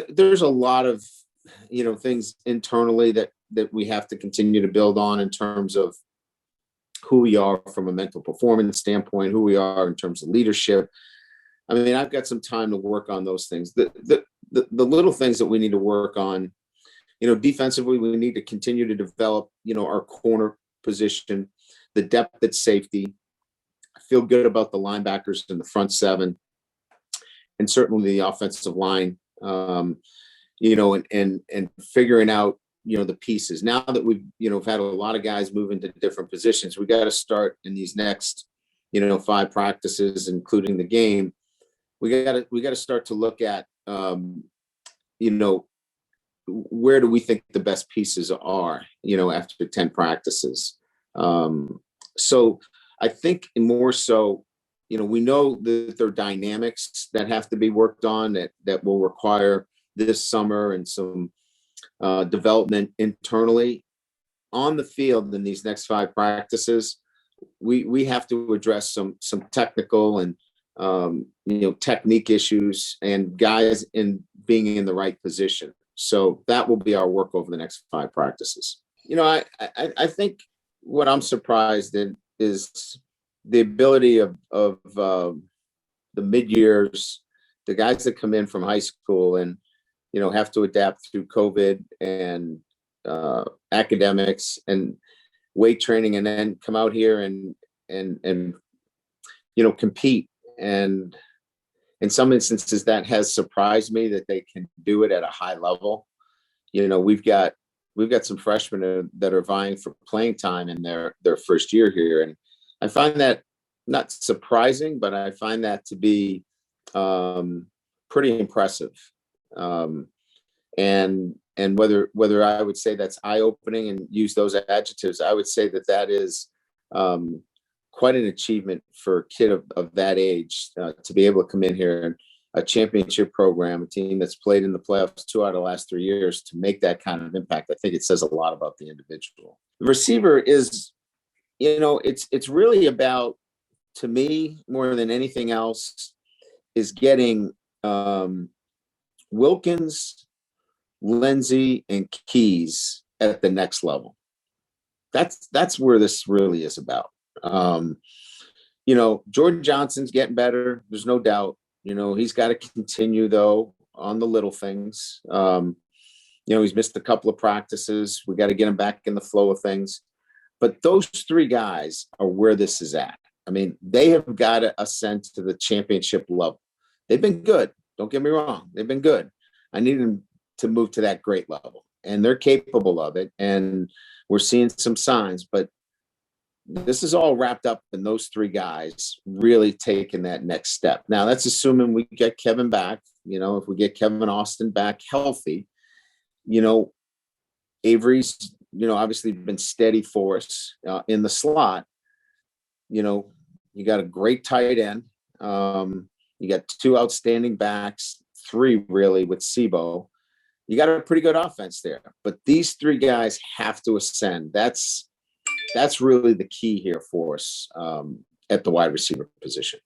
there's a lot of, things internally that we have to continue to build on in terms of who we are from a mental performance standpoint, who we are in terms of leadership. I mean, I've got some time to work on those things. The little things that we need to work on, defensively, we need to continue to develop, our corner position, the depth at safety. I feel good about the linebackers in the front seven, and certainly the offensive line, and figuring out, the pieces. Now that we've, had a lot of guys move into different positions, we got to start in these next, 5 practices, including the game. We got to start to look at, where do we think the best pieces are, after 10 practices. So I think more so, we know that there are dynamics that have to be worked on that will require this summer and some development internally. On the field in these next 5 practices, we have to address some technical and technique issues and guys in being in the right position. So that will be our work over the next 5 practices. I think what I'm surprised in is the ability of the mid-years, the guys that come in from high school and, have to adapt through COVID and academics and weight training, and then come out here and compete. And in some instances that has surprised me that they can do it at a high level. We've got some freshmen that are vying for playing time in their first year here. And I find that not surprising, but I find that to be pretty impressive. And whether I would say that's eye-opening and use those adjectives, I would say that is quite an achievement for a kid of that age to be able to come in here and a championship program, a team that's played in the playoffs 2 out of the last 3 years, to make that kind of impact. I think it says a lot about the individual. The receiver is, it's really about, to me, more than anything else, is getting Wilkins, Lindsey, and Keys at the next level. That's where this really is about. Jordan Johnson's getting better. There's no doubt. He's got to continue, though, on the little things. He's missed a couple of practices. We got to get him back in the flow of things. But those 3 guys are where this is at. I mean, they have got to ascend to the championship level. They've been good. Don't get me wrong. They've been good. I need them to move to that great level, and they're capable of it. And we're seeing some signs, but this is all wrapped up in those 3 guys really taking that next step. Now, that's assuming we get Kevin back. If we get Kevin Austin back healthy, Avery's, obviously been steady for us in the slot. You got a great tight end. You got 2 outstanding backs, 3 really with Sebo. You got a pretty good offense there. But these 3 guys have to ascend. That's really the key here for us at the wide receiver position.